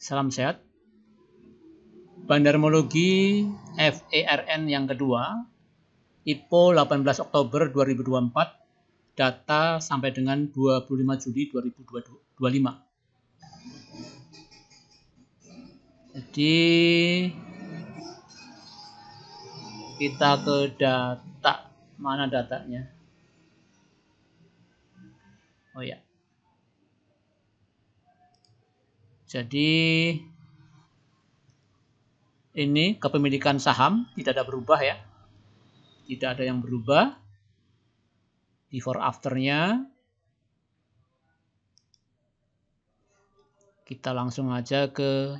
Salam sehat. Bandarmologi FERN yang kedua, IPO 18 Oktober 2024, data sampai dengan 25 Juli 2025. Jadi kita ke data, mana datanya? Oh ya. Jadi ini kepemilikan saham tidak ada berubah ya. Tidak ada yang berubah. Before afternya kita langsung aja ke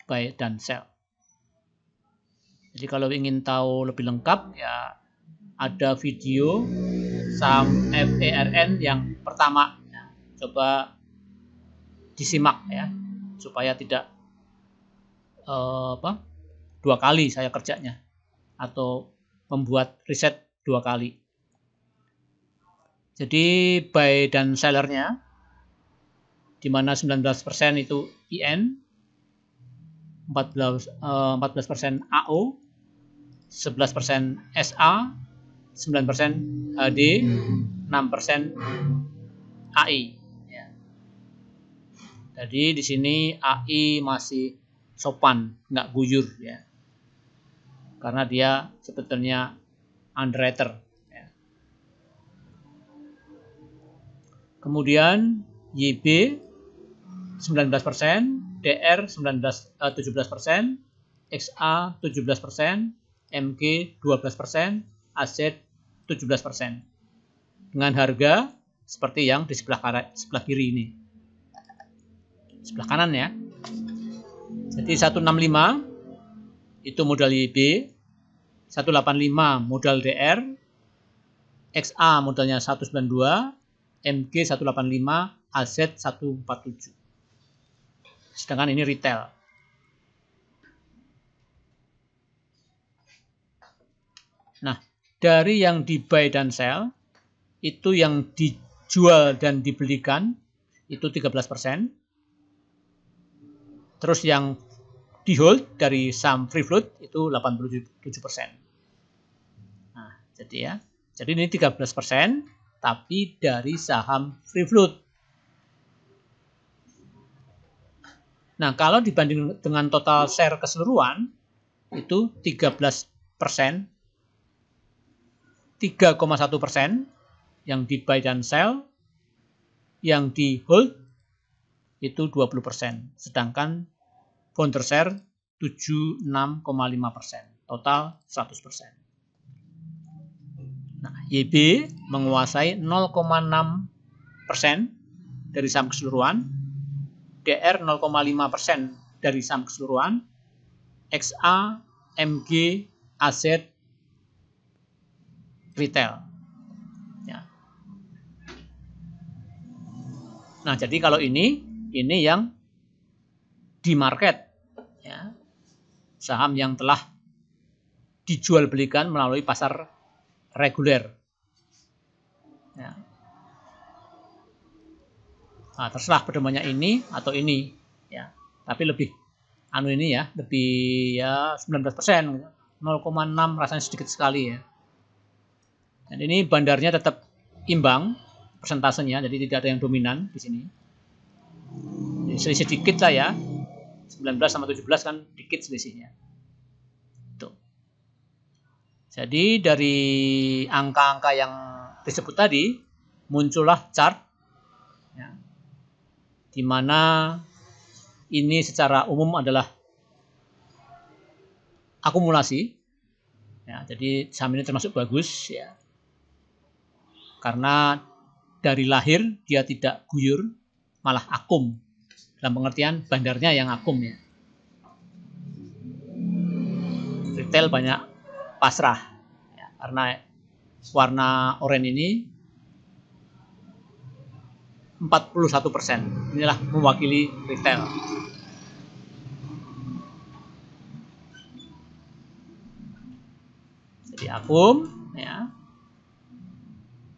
buy dan sell. Jadi kalau ingin tahu lebih lengkap ya ada video saham FERN yang pertama. Ya, coba disimak ya supaya tidak dua kali saya kerjanya atau membuat riset dua kali. Jadi buy dan sellernya di mana 19% itu IN, 14% AO, 11% SA, 9% HD, 6% AI. Ya. Jadi di sini AI masih sopan, nggak guyur ya, karena dia sebetulnya underwriter. Ya. Kemudian YB 19%, DR 17%, XA 17%, MG 12%, AZ 17%. Dengan harga seperti yang di sebelah kiri ini. Sebelah kanan ya. Jadi 165 itu modal YB, 185 modal DR, XA modalnya 192, MG 185, AZ 147. Sedangkan ini retail. Nah, dari yang di buy dan sell, itu yang dijual dan dibelikan itu 13%. Terus yang di hold dari saham free float itu 87%. Nah, jadi ya. Jadi ini 13% tapi dari saham free float. Nah, kalau dibanding dengan total share keseluruhan itu 13%, 3,1% yang di buy dan sell, yang di hold itu 20%, sedangkan founder share 76,5%, total 100%. Nah, YB menguasai 0,6% dari saham keseluruhan, DR 0,5% dari saham keseluruhan, XA, MG, AZ, retail. Ya. Nah, jadi kalau ini yang di market, ya, saham yang telah dijual belikan melalui pasar reguler. Ya. Nah, terserah pedomannya ini atau ini, ya. Tapi lebih ini ya, lebih ya 19%, 0,6 rasanya sedikit sekali ya. Dan ini bandarnya tetap imbang persentasenya, jadi tidak ada yang dominan di sini. Jadi selisih dikit lah ya. 19 sama 17 kan dikit selisihnya. Tuh. Jadi dari angka-angka yang disebut tadi muncullah chart ya, di mana ini secara umum adalah akumulasi. Ya, jadi saham ini termasuk bagus ya. Karena dari lahir dia tidak guyur, malah akum. Dalam pengertian bandarnya yang akum ya. Retail banyak pasrah ya, karena warna oranye ini 41%. Inilah mewakili retail. Jadi akum ya.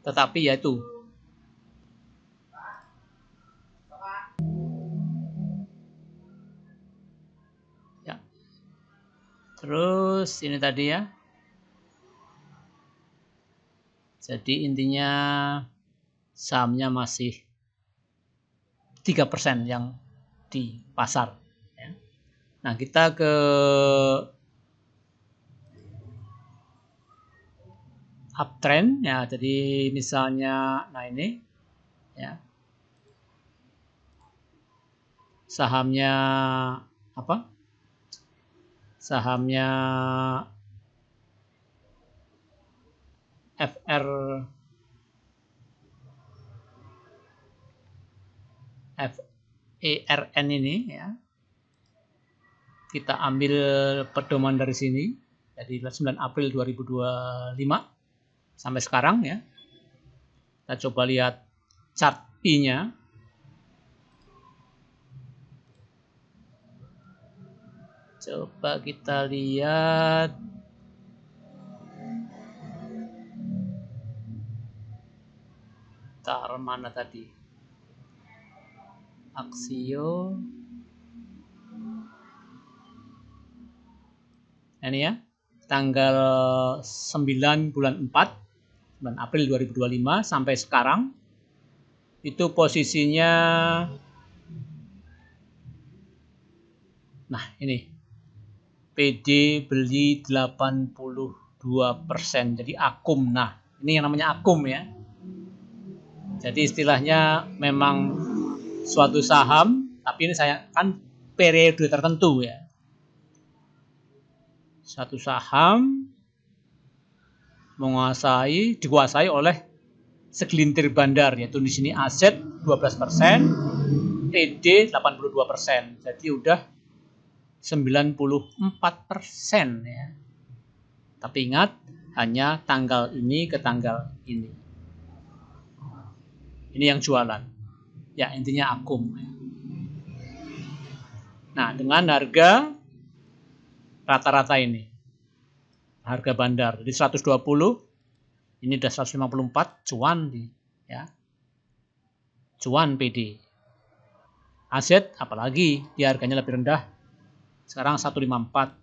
Tetapi yaitu Terus ini tadi ya. Jadi intinya sahamnya masih 3% yang di pasar. Ya. Nah, kita ke uptrend ya. Jadi misalnya, nah ini ya, sahamnya apa? Sahamnya FERN ini ya. Kita ambil pedoman dari sini. Jadi 9 April 2025 sampai sekarang ya. Kita coba lihat chart I-nya. Coba kita lihat tar mana tadi? Aksio. Ini ya. Tanggal 9 bulan 4 9 April 2025 sampai sekarang itu posisinya, nah ini PD beli 82%, jadi akum. Nah ini yang namanya akum ya. Jadi istilahnya memang suatu saham, tapi ini saya kan periode tertentu ya. Satu saham dikuasai oleh segelintir bandar, yaitu di sini aset 12%, TD 82%. Jadi udah 94% ya. Tapi ingat, hanya tanggal ini ke tanggal ini. Ini yang jualan. Ya, intinya akum. Nah, dengan harga rata-rata ini. Harga bandar. Jadi 120, ini udah 154, cuan di ya. Cuan PD. Aset apalagi dia harganya lebih rendah. Sekarang 154.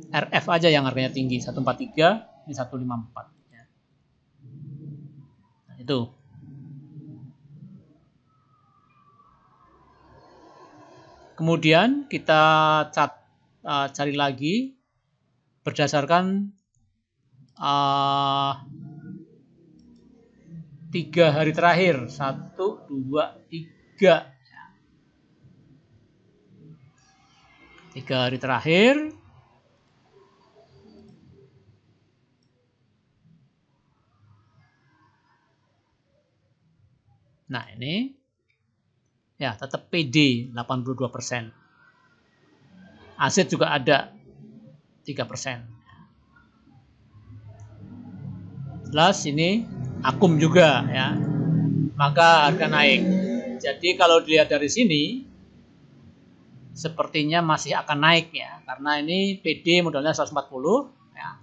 RF aja yang harganya tinggi, 143, ini 154 ya. Nah, itu. Kemudian kita cari lagi berdasarkan 3 hari terakhir. 1, 2, 3. 3 hari terakhir. Nah ini ya tetap PD 82%. Aset juga ada 3%. Jelas ini akum juga ya. Maka harga naik. Jadi kalau dilihat dari sini sepertinya masih akan naik ya, karena ini PD modalnya 140 ya.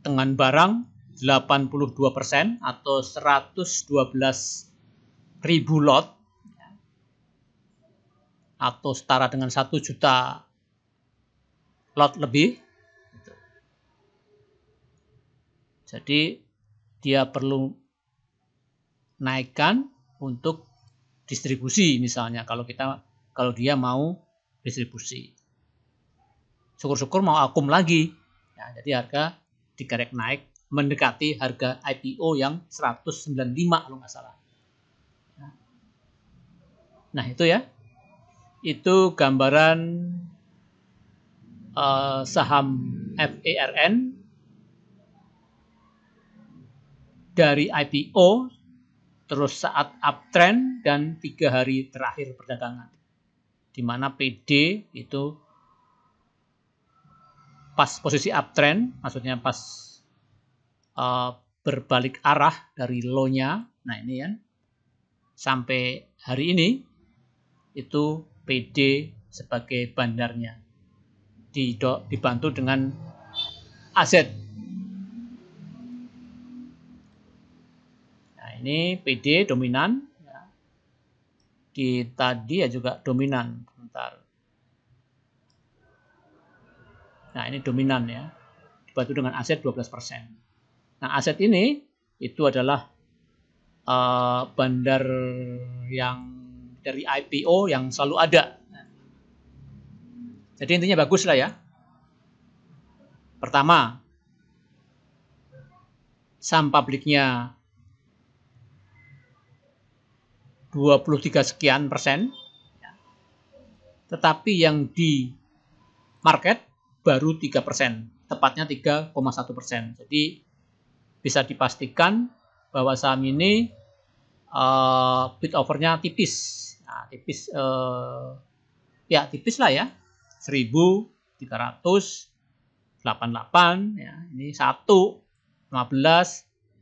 Dengan barang 82% atau 112.000 lot ya, atau setara dengan 1 juta lot lebih. Jadi dia perlu naikkan untuk distribusi misalnya, kalau dia mau distribusi. Syukur-syukur mau akum lagi. Ya, jadi harga dikerek naik mendekati harga IPO yang 195 kalau nggak salah. Nah itu ya, itu gambaran saham FERN dari IPO, terus saat uptrend, dan 3 hari terakhir perdagangan. Di mana PD itu pas posisi uptrend, maksudnya pas berbalik arah dari low-nya. Nah ini ya, sampai hari ini itu PD sebagai bandarnya, dibantu dengan aset. Nah ini PD dominan ya. Di tadi ya juga dominan. Bentar. Nah, ini dominan ya. Dibantu dengan aset 12%. Nah, aset ini itu adalah bandar yang dari IPO yang selalu ada. Jadi intinya bagus lah ya. Pertama, saham publiknya 23 sekian persen. Tetapi yang di market baru 3%. Tepatnya 3,1%. Jadi bisa dipastikan bahwa saham ini bid offer-nya tipis. Nah, tipis ya tipis lah ya. 1.388 ya. Ini 1 15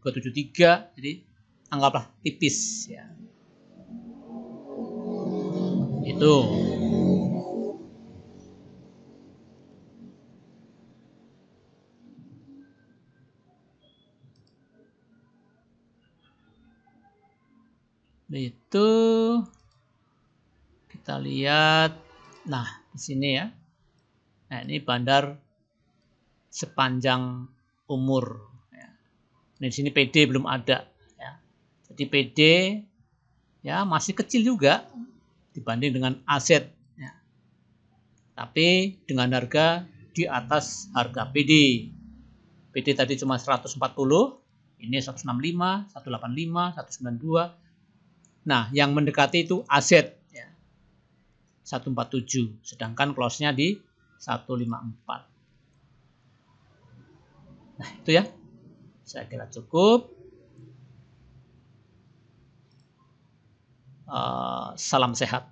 273. Jadi anggaplah tipis ya. Itu. Itu kita lihat. Nah, di sini ya. Nah, ini bandar sepanjang umur. Ya. Nah, di sini PD belum ada. Ya. Jadi PD ya masih kecil juga dibanding dengan aset. Ya. Tapi dengan harga di atas harga PD. PD tadi cuma 140, ini 165, 185, 192. Nah, yang mendekati itu aset ya. 147, sedangkan close-nya di 154. Nah, itu ya. Saya kira cukup. Salam sehat.